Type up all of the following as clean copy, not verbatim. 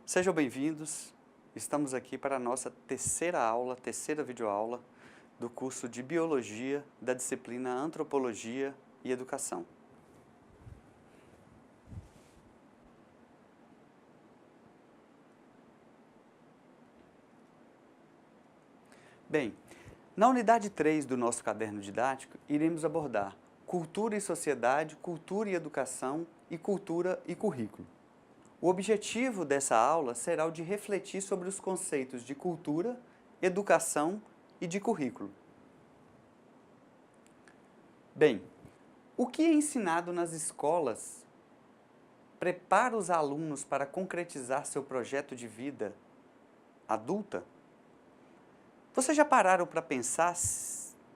Sejam bem-vindos. Estamos aqui para a nossa terceira videoaula do curso de Biologia da disciplina Antropologia e Educação. Bem, na unidade 3 do nosso caderno didático, iremos abordar cultura e sociedade, cultura e educação e cultura e currículo. O objetivo dessa aula será o de refletir sobre os conceitos de cultura, educação e de currículo. Bem, o que é ensinado nas escolas prepara os alunos para concretizar seu projeto de vida adulta? Vocês já pararam para pensar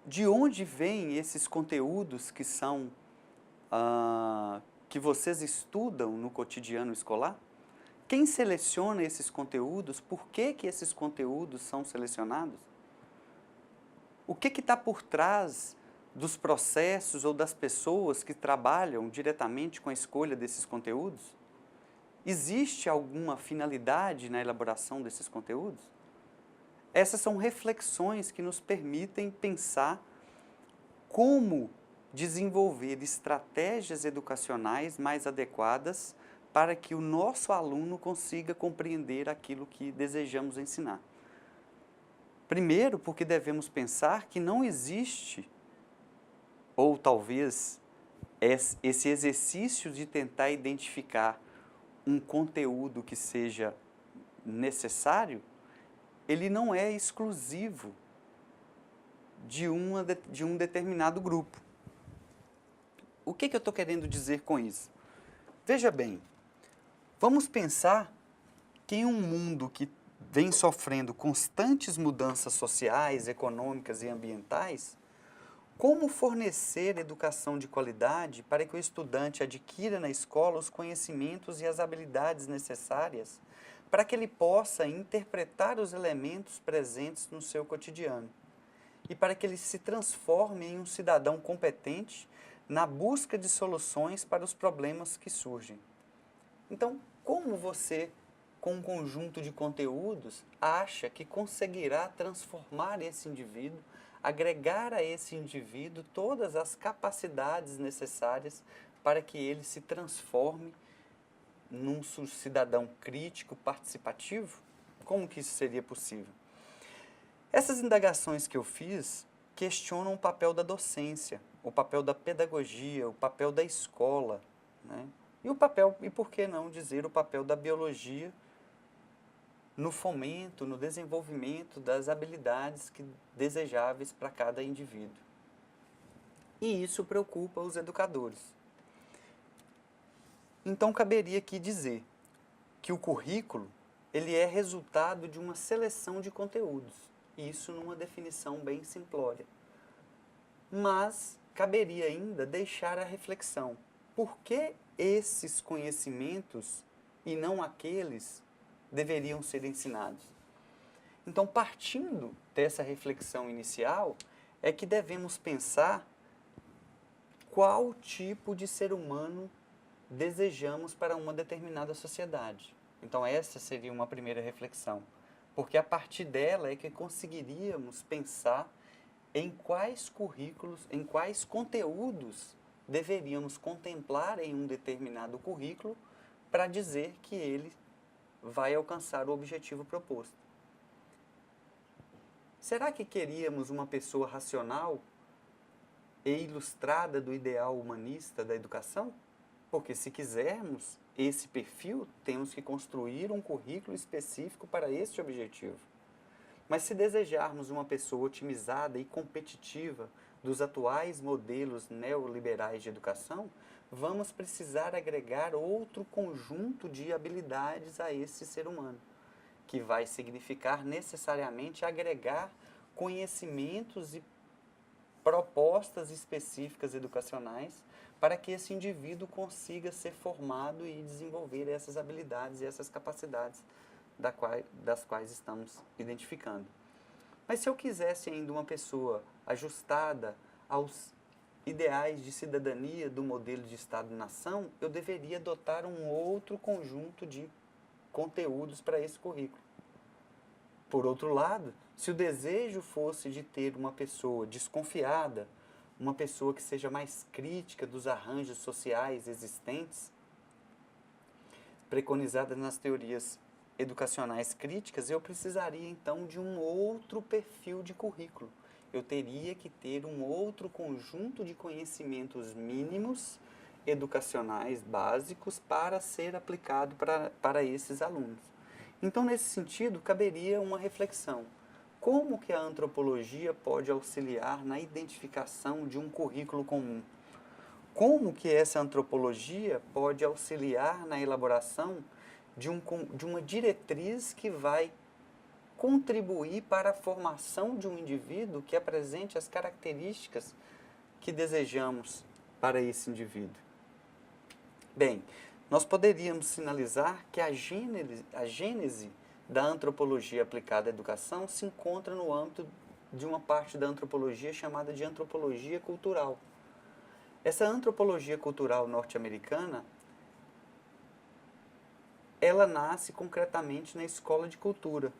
de onde vêm esses conteúdos que são que vocês estudam no cotidiano escolar? Quem seleciona esses conteúdos? Por que esses conteúdos são selecionados? O que está por trás dos processos ou das pessoas que trabalham diretamente com a escolha desses conteúdos? Existe alguma finalidade na elaboração desses conteúdos? Essas são reflexões que nos permitem pensar como desenvolver estratégias educacionais mais adequadas para que o nosso aluno consiga compreender aquilo que desejamos ensinar. Primeiro, porque devemos pensar que não existe, ou talvez esse exercício de tentar identificar um conteúdo que seja necessário, ele não é exclusivo de um determinado grupo. O que eu estou querendo dizer com isso? Veja bem, vamos pensar que em um mundo que vem sofrendo constantes mudanças sociais, econômicas e ambientais, como fornecer educação de qualidade para que o estudante adquira na escola os conhecimentos e as habilidades necessárias para que ele possa interpretar os elementos presentes no seu cotidiano e para que ele se transforme em um cidadão competente na busca de soluções para os problemas que surgem. Então, como você, com um conjunto de conteúdos, acha que conseguirá transformar esse indivíduo, agregar a esse indivíduo todas as capacidades necessárias para que ele se transforme num cidadão crítico, participativo? Como que isso seria possível? Essas indagações que eu fiz questionam o papel da docência, o papel da pedagogia, o papel da escola, né? E por que não dizer o papel da biologia no fomento, no desenvolvimento das habilidades desejáveis para cada indivíduo. E isso preocupa os educadores. Então, caberia aqui dizer que o currículo ele é resultado de uma seleção de conteúdos, isso numa definição bem simplória. Mas caberia ainda deixar a reflexão. Por que esses conhecimentos e não aqueles deveriam ser ensinados? Então, partindo dessa reflexão inicial, é que devemos pensar qual tipo de ser humano desejamos para uma determinada sociedade. Então, essa seria uma primeira reflexão, porque a partir dela é que conseguiríamos pensar em quais currículos, em quais conteúdos deveríamos contemplar em um determinado currículo para dizer que ele vai alcançar o objetivo proposto. Será que queríamos uma pessoa racional e ilustrada do ideal humanista da educação? Porque se quisermos esse perfil, temos que construir um currículo específico para este objetivo. Mas se desejarmos uma pessoa otimizada e competitiva dos atuais modelos neoliberais de educação, vamos precisar agregar outro conjunto de habilidades a esse ser humano, que vai significar necessariamente agregar conhecimentos e propostas específicas educacionais para que esse indivíduo consiga ser formado e desenvolver essas habilidades e essas capacidades das quais estamos identificando. Mas se eu quisesse ainda uma pessoa ajustada aos ideais de cidadania do modelo de Estado-nação, eu deveria adotar um outro conjunto de conteúdos para esse currículo. Por outro lado, se o desejo fosse de ter uma pessoa desconfiada, uma pessoa que seja mais crítica dos arranjos sociais existentes, preconizadas nas teorias educacionais críticas, eu precisaria então de um outro perfil de currículo. Eu teria que ter um outro conjunto de conhecimentos mínimos educacionais básicos para ser aplicado para esses alunos. Então, nesse sentido, caberia uma reflexão. Como que a antropologia pode auxiliar na identificação de um currículo comum? Como que essa antropologia pode auxiliar na elaboração de uma diretriz que vai contribuir para a formação de um indivíduo que apresente as características que desejamos para esse indivíduo? Bem, nós poderíamos sinalizar que a gênese da antropologia aplicada à educação se encontra no âmbito de uma parte da antropologia chamada de antropologia cultural. Essa antropologia cultural norte-americana, ela nasce concretamente na Escola de Cultura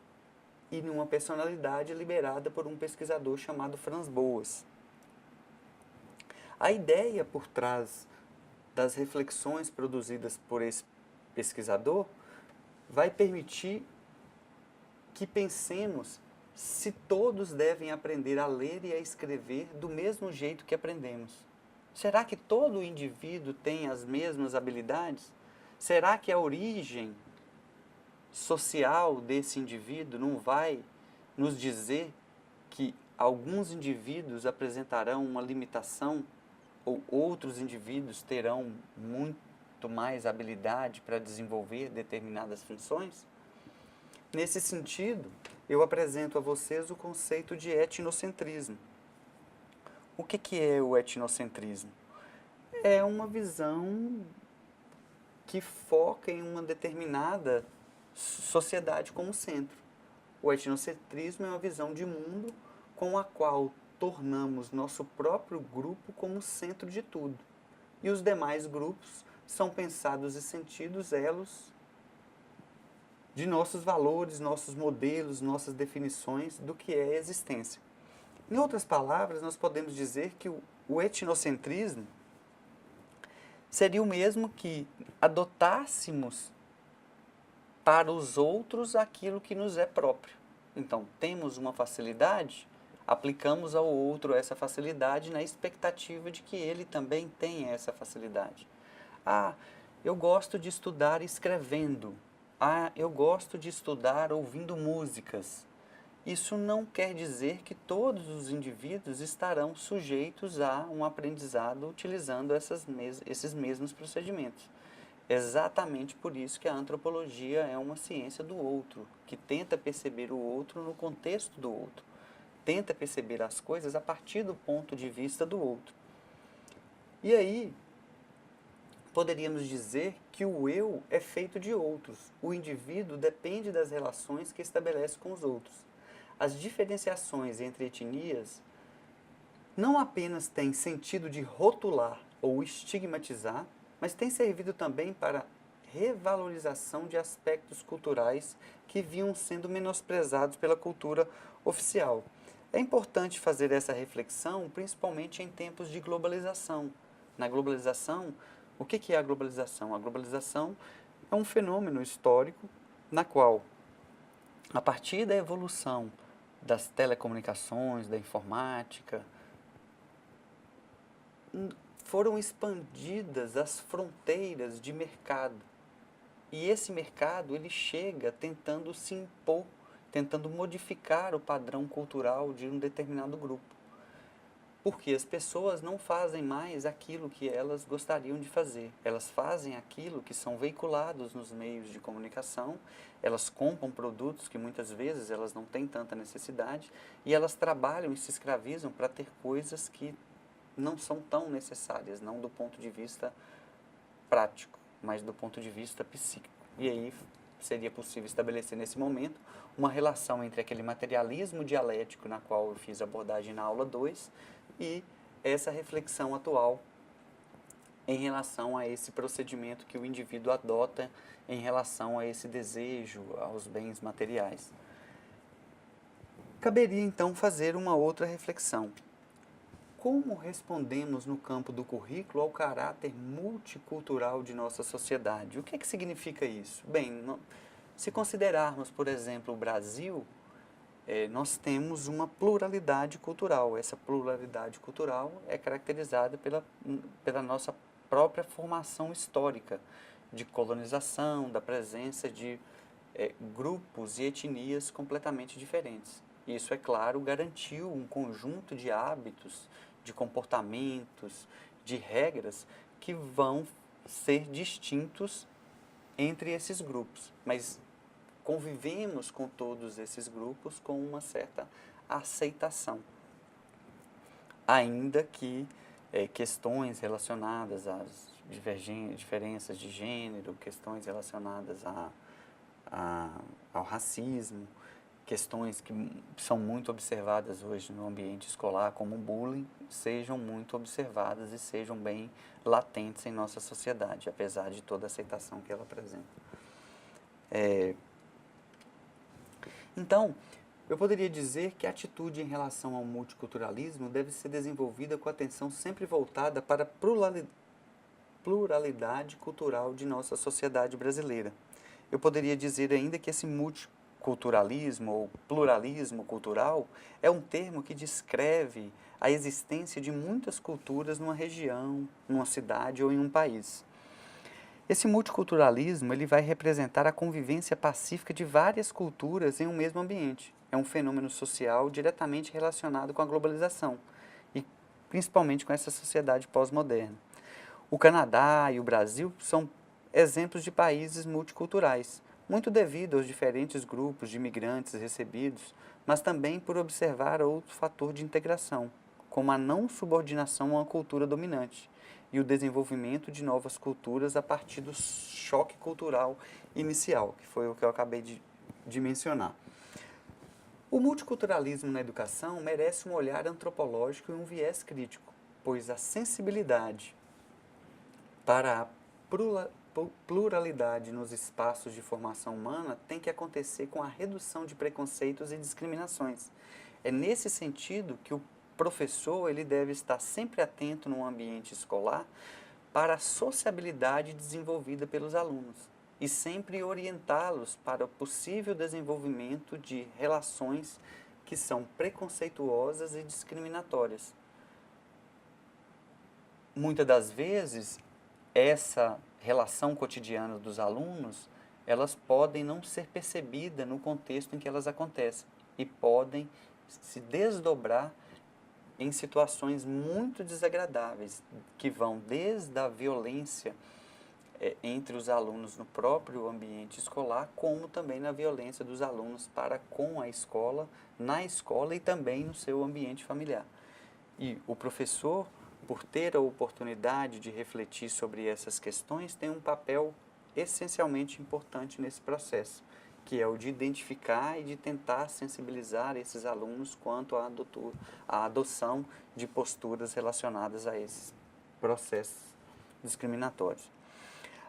e numa personalidade liberada por um pesquisador chamado Franz Boas. A ideia por trás das reflexões produzidas por esse pesquisador vai permitir que pensemos se todos devem aprender a ler e a escrever do mesmo jeito que aprendemos. Será que todo indivíduo tem as mesmas habilidades? Será que a origem social desse indivíduo não vai nos dizer que alguns indivíduos apresentarão uma limitação ou outros indivíduos terão muito mais habilidade para desenvolver determinadas funções? Nesse sentido, eu apresento a vocês o conceito de etnocentrismo. O que é o etnocentrismo? É uma visão que foca em uma determinada sociedade como centro. O etnocentrismo é uma visão de mundo com a qual tornamos nosso próprio grupo como centro de tudo. E os demais grupos são pensados e sentidos elos de nossos valores, nossos modelos, nossas definições do que é a existência. Em outras palavras, nós podemos dizer que o etnocentrismo seria o mesmo que adotássemos para os outros aquilo que nos é próprio. Então, temos uma facilidade, aplicamos ao outro essa facilidade na expectativa de que ele também tenha essa facilidade. Ah, eu gosto de estudar escrevendo. Ah, eu gosto de estudar ouvindo músicas. Isso não quer dizer que todos os indivíduos estarão sujeitos a um aprendizado utilizando esses mesmos procedimentos. Exatamente por isso que a antropologia é uma ciência do outro, que tenta perceber o outro no contexto do outro, tenta perceber as coisas a partir do ponto de vista do outro. E aí, poderíamos dizer que o eu é feito de outros. O indivíduo depende das relações que estabelece com os outros. As diferenciações entre etnias não apenas têm sentido de rotular ou estigmatizar, mas têm servido também para revalorização de aspectos culturais que vinham sendo menosprezados pela cultura oficial. É importante fazer essa reflexão, principalmente em tempos de globalização. Na globalização, o que é a globalização? A globalização é um fenômeno histórico na qual, a partir da evolução das telecomunicações, da informática, foram expandidas as fronteiras de mercado. E esse mercado, ele chega tentando se impor, tentando modificar o padrão cultural de um determinado grupo. Porque as pessoas não fazem mais aquilo que elas gostariam de fazer. Elas fazem aquilo que são veiculados nos meios de comunicação, elas compram produtos que muitas vezes elas não têm tanta necessidade e elas trabalham e se escravizam para ter coisas que não são tão necessárias, não do ponto de vista prático, mas do ponto de vista psíquico. E aí seria possível estabelecer nesse momento uma relação entre aquele materialismo dialético na qual eu fiz abordagem na aula 2 e essa reflexão atual em relação a esse procedimento que o indivíduo adota em relação a esse desejo, aos bens materiais. Caberia então fazer uma outra reflexão. Como respondemos no campo do currículo ao caráter multicultural de nossa sociedade? O que é que significa isso? Bem, se considerarmos, por exemplo, o Brasil, nós temos uma pluralidade cultural. Essa pluralidade cultural é caracterizada pela nossa própria formação histórica de colonização, da presença de grupos e etnias completamente diferentes. Isso, é claro, garantiu um conjunto de hábitos, de comportamentos, de regras que vão ser distintos entre esses grupos, mas convivemos com todos esses grupos com uma certa aceitação, ainda que questões relacionadas às diferenças de gênero, questões relacionadas ao racismo, questões que são muito observadas hoje no ambiente escolar, como o bullying, sejam muito observadas e sejam bem latentes em nossa sociedade, apesar de toda a aceitação que ela apresenta. Então, eu poderia dizer que a atitude em relação ao multiculturalismo deve ser desenvolvida com atenção sempre voltada para a pluralidade cultural de nossa sociedade brasileira. Eu poderia dizer ainda que esse multiculturalismo ou pluralismo cultural é um termo que descreve a existência de muitas culturas numa região, numa cidade ou em um país. Esse multiculturalismo ele vai representar a convivência pacífica de várias culturas em um mesmo ambiente. É um fenômeno social diretamente relacionado com a globalização e principalmente com essa sociedade pós-moderna. O Canadá e o Brasil são exemplos de países multiculturais, muito devido aos diferentes grupos de imigrantes recebidos, mas também por observar outro fator de integração, como a não subordinação a uma cultura dominante e o desenvolvimento de novas culturas a partir do choque cultural inicial, que foi o que eu acabei de mencionar. O multiculturalismo na educação merece um olhar antropológico e um viés crítico, pois a sensibilidade para a pluralidade nos espaços de formação humana tem que acontecer com a redução de preconceitos e discriminações. É nesse sentido que o professor ele deve estar sempre atento no ambiente escolar para a sociabilidade desenvolvida pelos alunos e sempre orientá-los para o possível desenvolvimento de relações que são preconceituosas e discriminatórias. Muitas das vezes, essa relação cotidiana dos alunos, elas podem não ser percebidas no contexto em que elas acontecem e podem se desdobrar em situações muito desagradáveis, que vão desde a violência entre os alunos no próprio ambiente escolar, como também na violência dos alunos para com a escola, na escola e também no seu ambiente familiar. E o professor, por ter a oportunidade de refletir sobre essas questões, tem um papel essencialmente importante nesse processo, que é o de identificar e de tentar sensibilizar esses alunos quanto à adoção de posturas relacionadas a esses processos discriminatórios.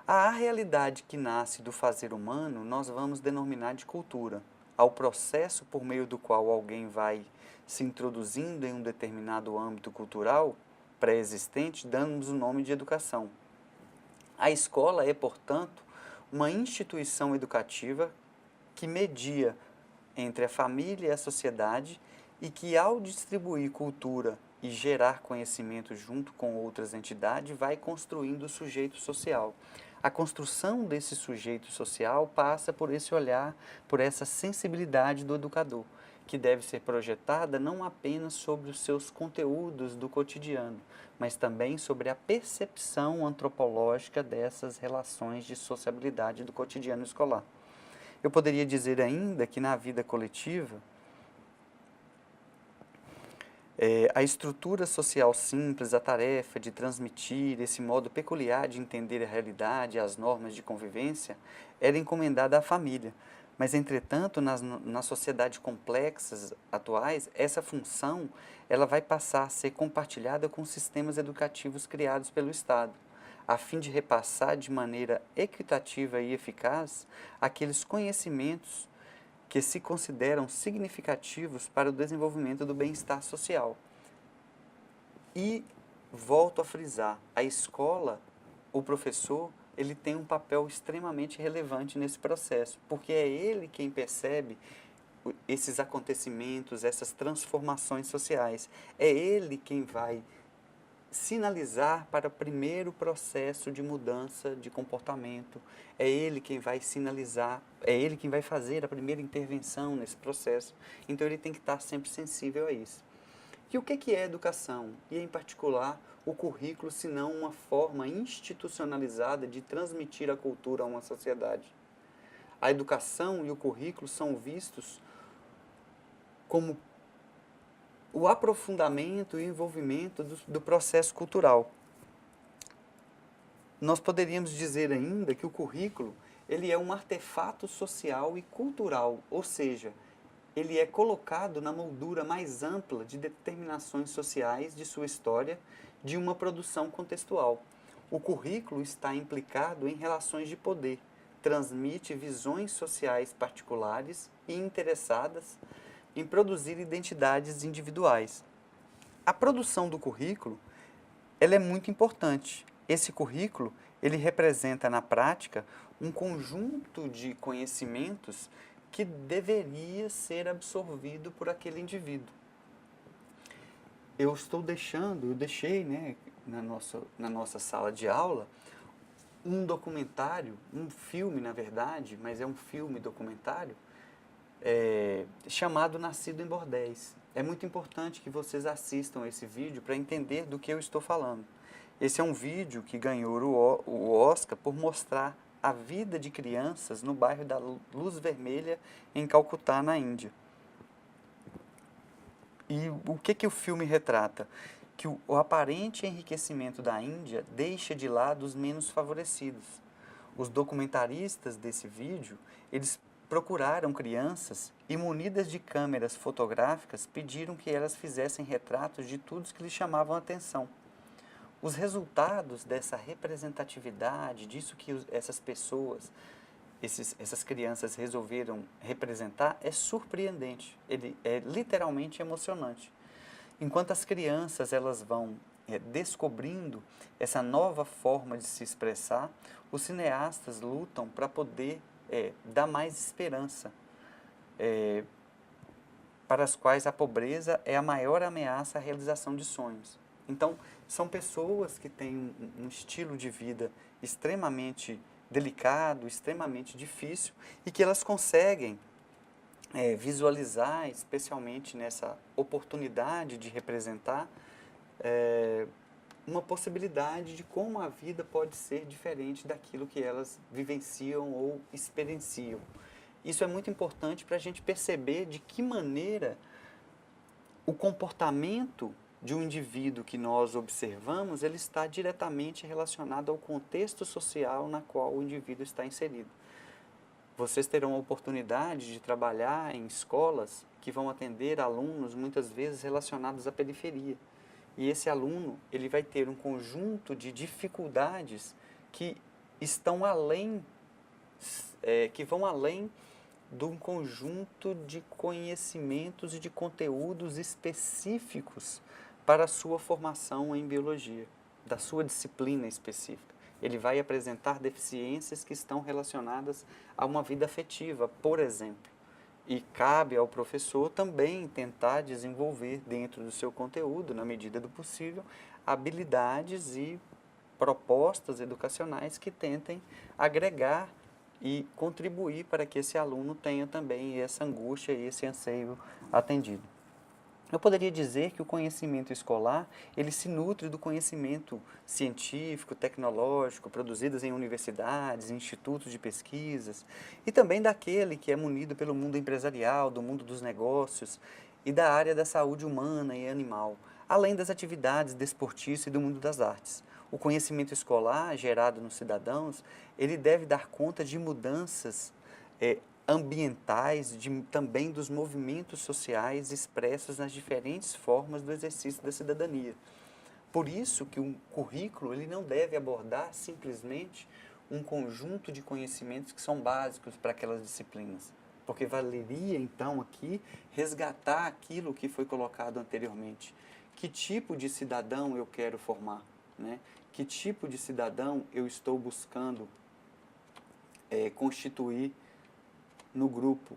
A realidade que nasce do fazer humano, nós vamos denominar de cultura, ao processo por meio do qual alguém vai se introduzindo em um determinado âmbito cultural pré-existente, dando-nos o nome de educação. A escola é, portanto, uma instituição educativa que media entre a família e a sociedade e que, ao distribuir cultura e gerar conhecimento junto com outras entidades, vai construindo o sujeito social. A construção desse sujeito social passa por esse olhar, por essa sensibilidade do educador, que deve ser projetada não apenas sobre os seus conteúdos do cotidiano, mas também sobre a percepção antropológica dessas relações de sociabilidade do cotidiano escolar. Eu poderia dizer ainda que na vida coletiva, a estrutura social simples, a tarefa de transmitir esse modo peculiar de entender a realidade e as normas de convivência era encomendada à família. Mas, entretanto, nas sociedades complexas atuais, essa função ela vai passar a ser compartilhada com sistemas educativos criados pelo Estado. a fim de repassar de maneira equitativa e eficaz aqueles conhecimentos que se consideram significativos para o desenvolvimento do bem-estar social. E volto a frisar, a escola, o professor, ele tem um papel extremamente relevante nesse processo, porque é ele quem percebe esses acontecimentos, essas transformações sociais. É ele quem vai sinalizar para o primeiro processo de mudança de comportamento. É ele quem vai sinalizar, é ele quem vai fazer a primeira intervenção nesse processo. Então ele tem que estar sempre sensível a isso. E o que é educação? E, em particular, o currículo, se não uma forma institucionalizada de transmitir a cultura a uma sociedade. A educação e o currículo são vistos como o aprofundamento e envolvimento do processo cultural. Nós poderíamos dizer ainda que o currículo ele é um artefato social e cultural, ou seja, ele é colocado na moldura mais ampla de determinações sociais de sua história, de uma produção contextual. O currículo está implicado em relações de poder, transmite visões sociais particulares e interessadas em produzir identidades individuais. A produção do currículo ela é muito importante. Esse currículo ele representa na prática um conjunto de conhecimentos que deveria ser absorvido por aquele indivíduo. Eu deixei, né, na nossa sala de aula, um documentário, um filme na verdade, mas é um filme documentário, chamado Nascido em Bordéis. É muito importante que vocês assistam esse vídeo para entender do que eu estou falando. Esse é um vídeo que ganhou o Oscar por mostrar a vida de crianças no bairro da Luz Vermelha, em Calcutá, na Índia. E o que o filme retrata? Que o aparente enriquecimento da Índia deixa de lado os menos favorecidos. Os documentaristas desse vídeo, eles procuraram crianças e, munidas de câmeras fotográficas, pediram que elas fizessem retratos de tudo que lhes chamavam a atenção. Os resultados dessa representatividade, disso que essas pessoas, essas crianças resolveram representar, é surpreendente. Ele é literalmente emocionante. Enquanto as crianças elas vão descobrindo essa nova forma de se expressar, os cineastas lutam para poder dar mais esperança, para as quais a pobreza é a maior ameaça à realização de sonhos. Então, são pessoas que têm um estilo de vida extremamente delicado, extremamente difícil, e que elas conseguem visualizar, especialmente nessa oportunidade de representar, uma possibilidade de como a vida pode ser diferente daquilo que elas vivenciam ou experienciam. Isso é muito importante para a gente perceber de que maneira o comportamento de um indivíduo que nós observamos, ele está diretamente relacionado ao contexto social na qual o indivíduo está inserido. Vocês terão a oportunidade de trabalhar em escolas que vão atender alunos muitas vezes relacionados à periferia. E esse aluno, ele vai ter um conjunto de dificuldades que estão além, que vão além de um conjunto de conhecimentos e de conteúdos específicos para a sua formação em biologia, da sua disciplina específica. Ele vai apresentar deficiências que estão relacionadas a uma vida afetiva, por exemplo. E cabe ao professor também tentar desenvolver dentro do seu conteúdo, na medida do possível, habilidades e propostas educacionais que tentem agregar e contribuir para que esse aluno tenha também essa angústia e esse anseio atendido. Eu poderia dizer que o conhecimento escolar, ele se nutre do conhecimento científico, tecnológico, produzidos em universidades, institutos de pesquisas, e também daquele que é munido pelo mundo empresarial, do mundo dos negócios e da área da saúde humana e animal, além das atividades desportistas e do mundo das artes. O conhecimento escolar gerado nos cidadãos, ele deve dar conta de mudanças ambientais, também dos movimentos sociais expressos nas diferentes formas do exercício da cidadania. Por isso que um currículo ele não deve abordar simplesmente um conjunto de conhecimentos que são básicos para aquelas disciplinas. Porque valeria, então, aqui resgatar aquilo que foi colocado anteriormente. Que tipo de cidadão eu quero formar? Né? Que tipo de cidadão eu estou buscando constituir no grupo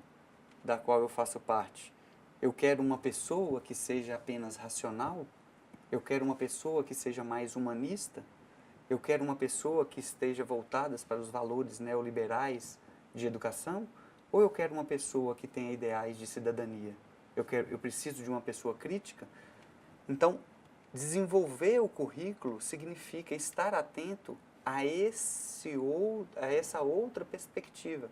da qual eu faço parte? Eu quero uma pessoa que seja apenas racional? Eu quero uma pessoa que seja mais humanista? Eu quero uma pessoa que esteja voltada para os valores neoliberais de educação? Ou eu quero uma pessoa que tenha ideais de cidadania? Eu preciso de uma pessoa crítica? Então, desenvolver o currículo significa estar atento a essa outra perspectiva.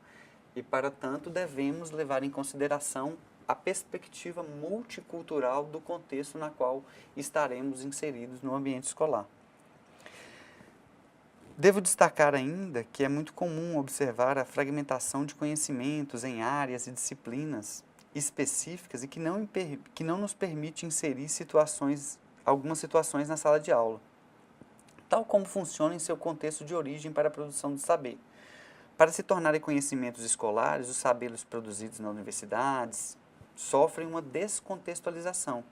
E, para tanto, devemos levar em consideração a perspectiva multicultural do contexto na qual estaremos inseridos no ambiente escolar. Devo destacar ainda que é muito comum observar a fragmentação de conhecimentos em áreas e disciplinas específicas e que não nos permite inserir algumas situações na sala de aula, tal como funciona em seu contexto de origem para a produção de saber. Para se tornarem conhecimentos escolares, os saberes produzidos nas universidades sofrem uma descontextualização.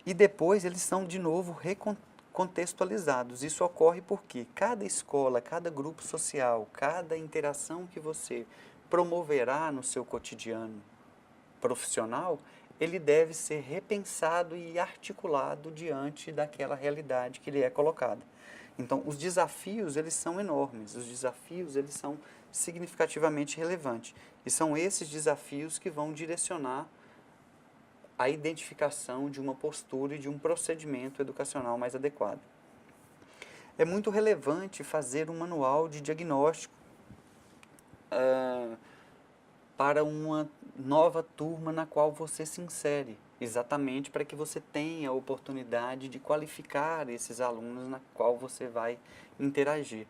E depois eles são de novo recontextualizados. Isso ocorre porque cada escola, cada grupo social, cada interação que você promoverá no seu cotidiano profissional, ele deve ser repensado e articulado diante daquela realidade que lhe é colocada. Então, os desafios, eles são enormes, os desafios, eles são significativamente relevantes. E são esses desafios que vão direcionar a identificação de uma postura e de um procedimento educacional mais adequado. É muito relevante fazer um manual de diagnóstico para uma nova turma na qual você se insere, exatamente para que você tenha a oportunidade de qualificar esses alunos na qual você vai interagir.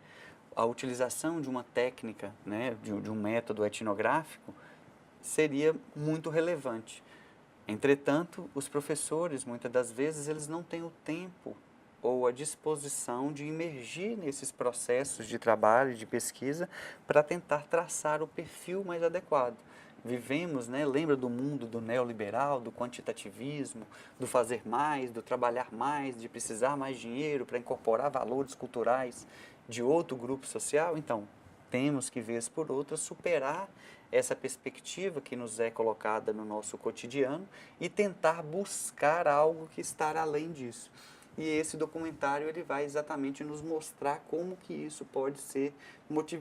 A utilização de uma técnica, né, de um método etnográfico, seria muito relevante. Entretanto, os professores, muitas das vezes, eles não têm o tempo ou a disposição de imergir nesses processos de trabalho, de pesquisa, para tentar traçar o perfil mais adequado. Vivemos, né, lembra do mundo do neoliberal, do quantitativismo, do fazer mais, do trabalhar mais, de precisar mais dinheiro para incorporar valores culturais de outro grupo social? Então, temos que, vez por outra, superar essa perspectiva que nos é colocada no nosso cotidiano e tentar buscar algo que está além disso. E esse documentário ele vai exatamente nos mostrar como que isso pode ser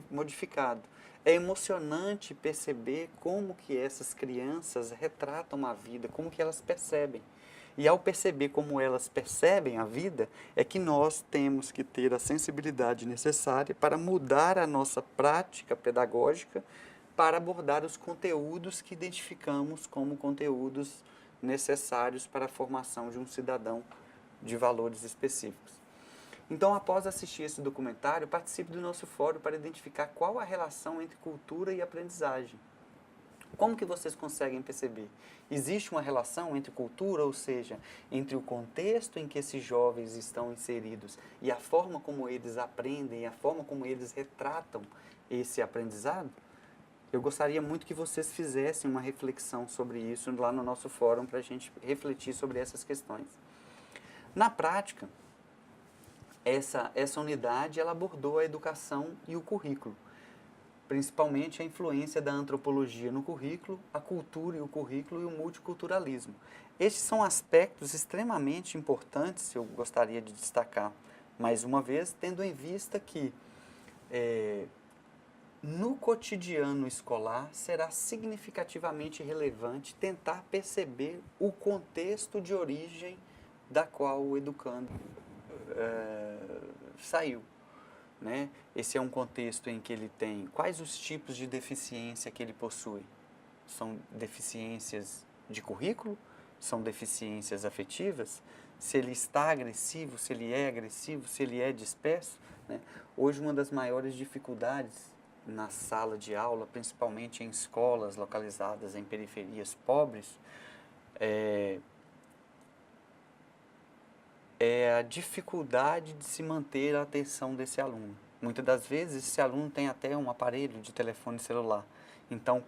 modificado. É emocionante perceber como que essas crianças retratam a vida, como que elas percebem. E ao perceber como elas percebem a vida, é que nós temos que ter a sensibilidade necessária para mudar a nossa prática pedagógica para abordar os conteúdos que identificamos como conteúdos necessários para a formação de um cidadão de valores específicos. Então, após assistir esse documentário, participe do nosso fórum para identificar qual a relação entre cultura e aprendizagem. Como que vocês conseguem perceber? Existe uma relação entre cultura, ou seja, entre o contexto em que esses jovens estão inseridos e a forma como eles aprendem, a forma como eles retratam esse aprendizado? Eu gostaria muito que vocês fizessem uma reflexão sobre isso lá no nosso fórum para a gente refletir sobre essas questões. Na prática, essa unidade ela abordou a educação e o currículo, principalmente a influência da antropologia no currículo, a cultura e o currículo e o multiculturalismo. Estes são aspectos extremamente importantes, eu gostaria de destacar mais uma vez, tendo em vista que no cotidiano escolar será significativamente relevante tentar perceber o contexto de origem da qual o educando saiu. Né? Esse é um contexto em que ele tem quais os tipos de deficiência que ele possui. São deficiências de currículo? São deficiências afetivas? Se ele está agressivo, se ele é agressivo, se ele é disperso? Né? Hoje, uma das maiores dificuldades na sala de aula, principalmente em escolas localizadas em periferias pobres, é é a dificuldade de se manter a atenção desse aluno. Muitas das vezes, esse aluno tem até um aparelho de telefone celular. Então,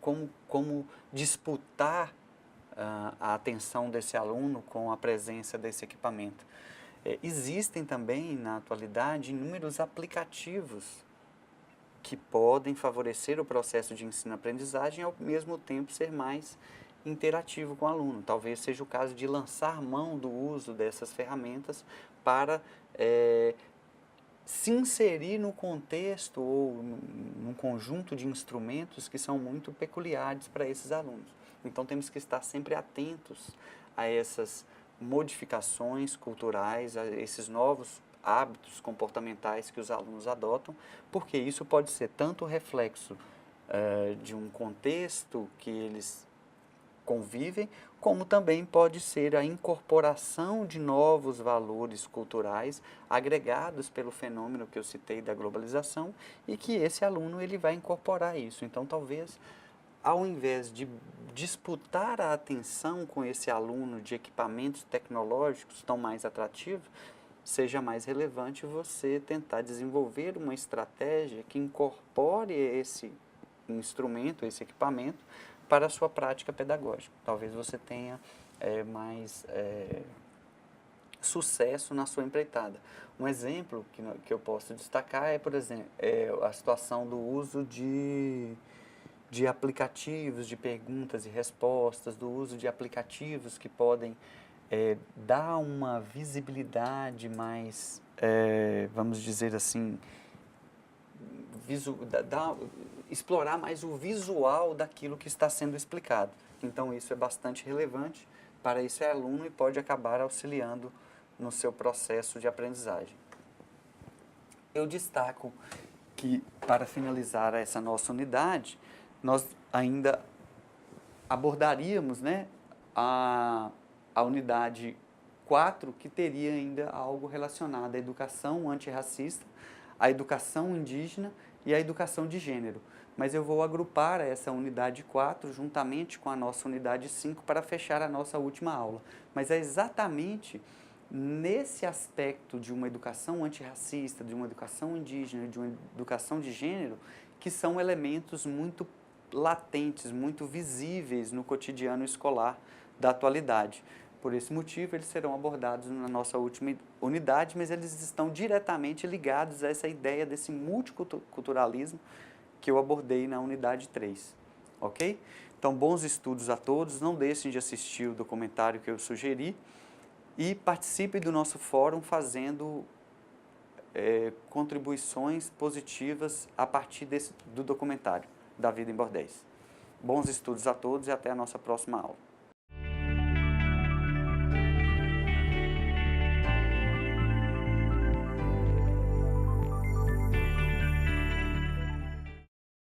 como disputar a atenção desse aluno com a presença desse equipamento? Existem também, na atualidade, inúmeros aplicativos que podem favorecer o processo de ensino-aprendizagem e, ao mesmo tempo, ser mais interativo com o aluno. Talvez seja o caso de lançar mão do uso dessas ferramentas para se inserir no contexto ou num conjunto de instrumentos que são muito peculiares para esses alunos. Então, temos que estar sempre atentos a essas modificações culturais, a esses novos hábitos comportamentais que os alunos adotam, porque isso pode ser tanto reflexo de um contexto que eles convivem, como também pode ser a incorporação de novos valores culturais agregados pelo fenômeno que eu citei da globalização e que esse aluno ele vai incorporar isso. Então, talvez, ao invés de disputar a atenção com esse aluno de equipamentos tecnológicos tão mais atrativos, seja mais relevante você tentar desenvolver uma estratégia que incorpore esse instrumento, esse equipamento, para a sua prática pedagógica. Talvez você tenha mais sucesso na sua empreitada. Um exemplo que eu posso destacar é, por exemplo, a situação do uso de aplicativos de perguntas e respostas, do uso de aplicativos que podem dar uma visibilidade mais, vamos dizer assim, explorar mais o visual daquilo que está sendo explicado. Então, isso é bastante relevante para esse aluno e pode acabar auxiliando no seu processo de aprendizagem. Eu destaco que, para finalizar essa nossa unidade, nós ainda abordaríamos, né, a unidade 4, que teria ainda algo relacionado à educação antirracista, à educação indígena e à educação de gênero. Mas eu vou agrupar essa unidade 4 juntamente com a nossa unidade 5 para fechar a nossa última aula. Mas é exatamente nesse aspecto de uma educação antirracista, de uma educação indígena, de uma educação de gênero, que são elementos muito latentes, muito visíveis no cotidiano escolar da atualidade. Por esse motivo, eles serão abordados na nossa última unidade, mas eles estão diretamente ligados a essa ideia desse multiculturalismo que eu abordei na unidade 3, ok? Então, bons estudos a todos, não deixem de assistir o documentário que eu sugeri e participe do nosso fórum fazendo contribuições positivas a partir do documentário da Vida em Bordéis. Bons estudos a todos e até a nossa próxima aula.